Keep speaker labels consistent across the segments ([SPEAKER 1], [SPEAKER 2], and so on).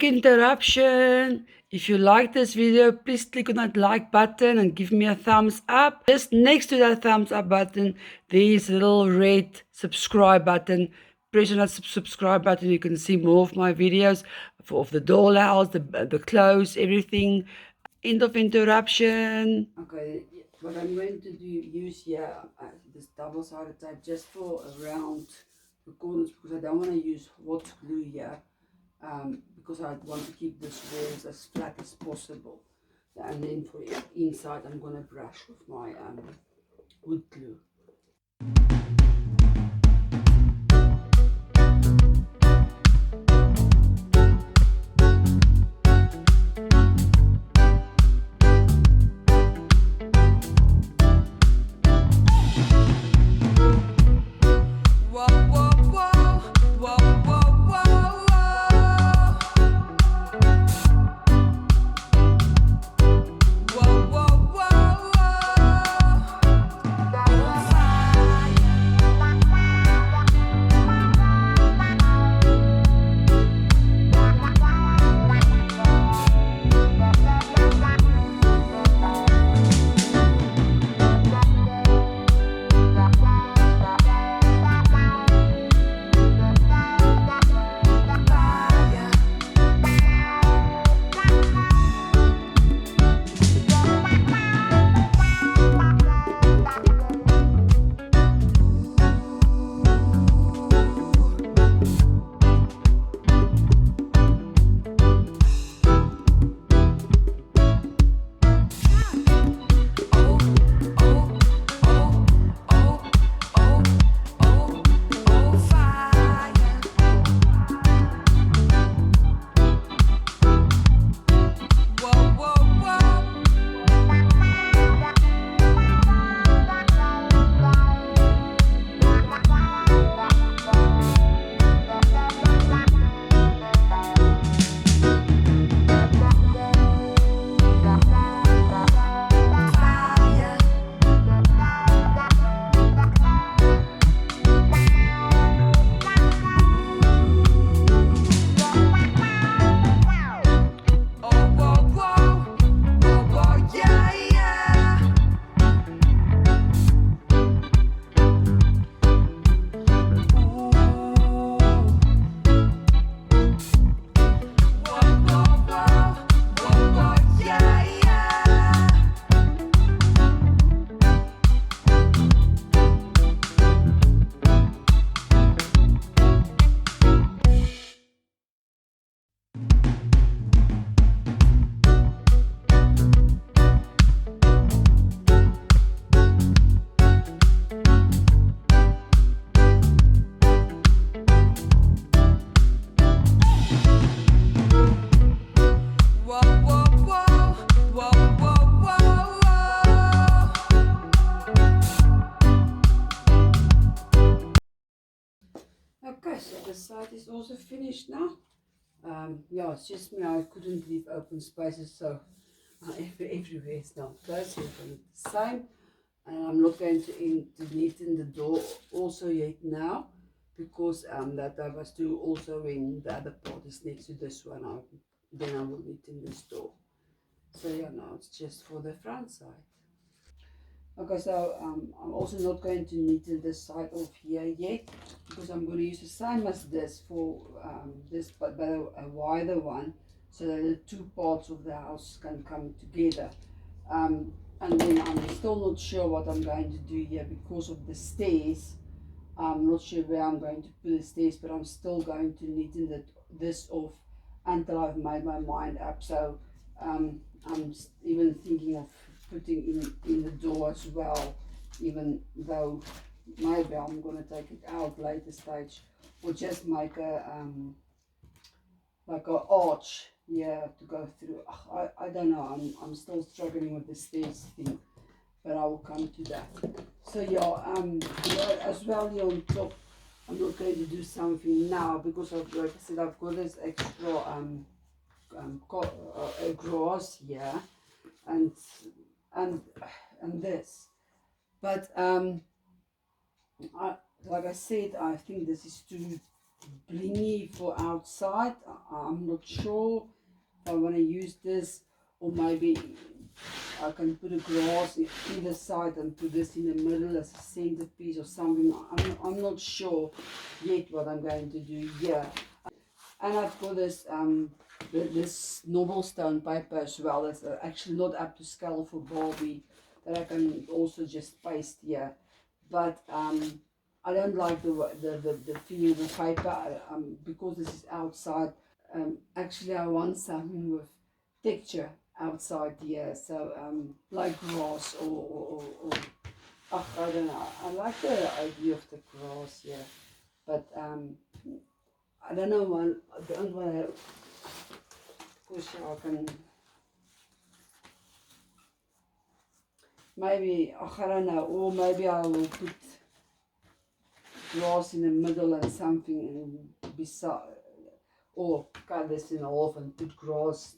[SPEAKER 1] quick interruption. If you like this video, please click on that like button and give me a thumbs up. Just next to that thumbs up button, there is a little red subscribe button. Press on that subscribe button. You can see more of my videos of the dollhouse, the clothes, everything. End of interruption. Okay, what I'm going to use here, this double-sided tape just for around the corners, because I don't want to use hot glue here, because I want to keep this walls as flat as possible. And then for inside, I'm going to brush with my wood glue. Okay, so this side is also finished now. Yeah, it's just me, I couldn't leave open spaces, so everywhere is now closed. So I'm going to do the same, and I'm not going to neaten the door also yet now, because that I was do also when the other part is next to this one. Then I will neaten this door. So yeah, now it's just for the front side. Okay, so I'm also not going to neaten this side off here yet, because I'm going to use the same as this for this, but a wider one, so that the two parts of the house can come together. And then I'm still not sure what I'm going to do here because of the stairs. I'm not sure where I'm going to put the stairs, but I'm still going to neaten this off until I've made my mind up. So I'm even thinking of putting in the door as well, even though maybe I'm going to take it out later stage, or just make a like an arch, yeah, to go through. I don't know, I'm still struggling with the stairs thing, but I will come to that. So yeah, as well here on top, I'm not going to do something now because of, like I said, I've got this extra grass here, and and and this, but like I said, I think this is too blingy for outside. I'm not sure if I want to use this, or maybe I can put a grass in either side and put this in the middle as a centerpiece or something. I'm not sure yet what I'm going to do here. And I've got this this normal stone paper as well. That's actually not up to scale for Barbie, that I can also just paste here. But I don't like the feeling of the paper because this is outside. Actually, I want something with texture outside here, so like grass or I don't know. I like the idea of the grass here, but I don't know. I don't want to push. I can maybe I don't know, or maybe I will put grass in the middle and something beside, or cut this in half and put grass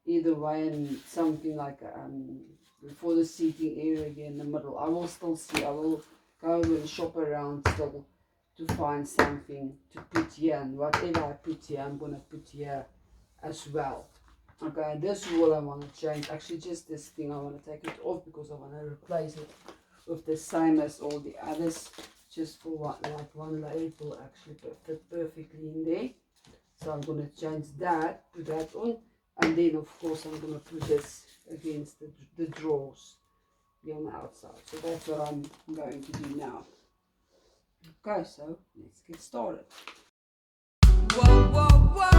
[SPEAKER 1] either way, and something like for the seating area here in the middle. I will still see. I will go and shop around still to find something to put here, and whatever I put here, I'm gonna put here as well. Okay, this wall I want to change. Actually, just this thing I want to take it off because I want to replace it with the same as all the others. Just for one layer, it will actually fit perfectly in there. So I'm going to change that, put that on, and then of course I'm going to put this against the drawers here on the outside. So that's what I'm going to do now. Okay, so let's get started. Whoa, whoa, whoa,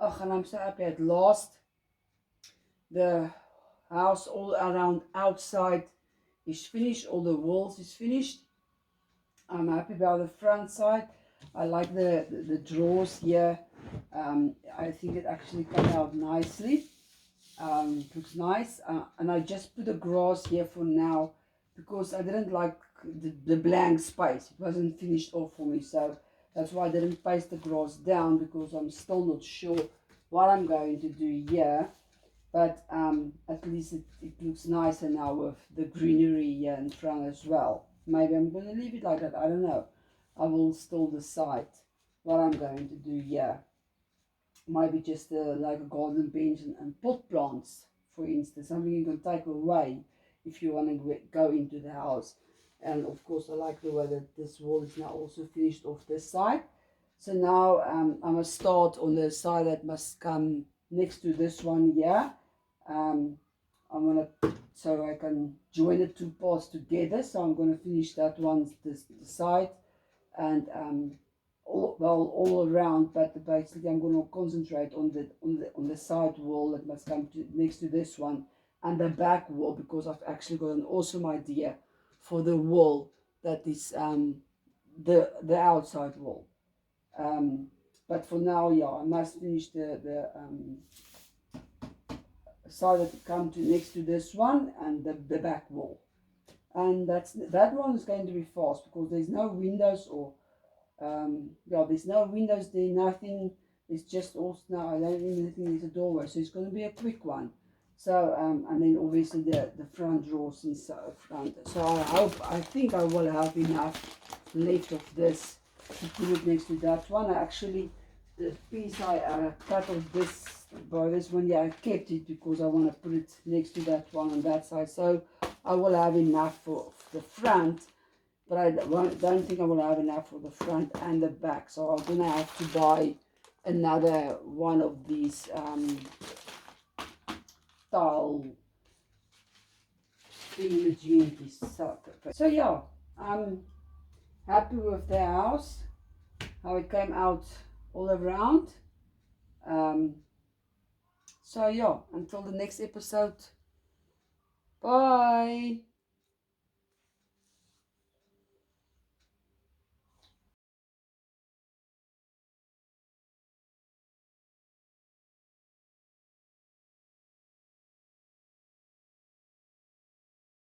[SPEAKER 1] oh, and I'm so happy at last. The house all around outside is finished. All the walls is finished. I'm happy about the front side. I like the drawers here. I think it actually came out nicely. Looks nice. And I just put the grass here for now because I didn't like the blank space. It wasn't finished off for me, so that's why I didn't paste the grass down, because I'm still not sure what I'm going to do here. But at least it looks nicer now with the greenery here in front as well. Maybe I'm going to leave it like that. I don't know. I will still decide what I'm going to do here. Maybe just like a garden bench and pot plants, for instance. Something you can take away if you want to go into the house. And of course, I like the way that this wall is now also finished off this side. So now I must start on the side that must come next to this one here. I'm gonna, so I can join the two parts together. So I'm gonna finish that one, this the side, and all around. But basically, I'm gonna concentrate on the side wall that must come to next to this one, and the back wall, because I've actually got an awesome idea for the wall that is the outside wall. But for now, yeah, I must finish the side that come to next to this one, and the back wall. And that one is going to be fast because there's no windows, or yeah, there's no windows there, nothing. It's just all snow. I don't even think there's a doorway, so it's going to be a quick one. So and then obviously the front doors and so front. So I think I will have enough left of this to put it next to that one. I actually, the piece I cut off this by this one, yeah, I kept it because I want to put it next to that one on that side. So I will have enough for the front, but I don't think I will have enough for the front and the back. So I'm gonna have to buy another one of these tile thingamajiggies. So yeah, I'm happy with the house, how it came out all around. So yeah, until the next episode, bye.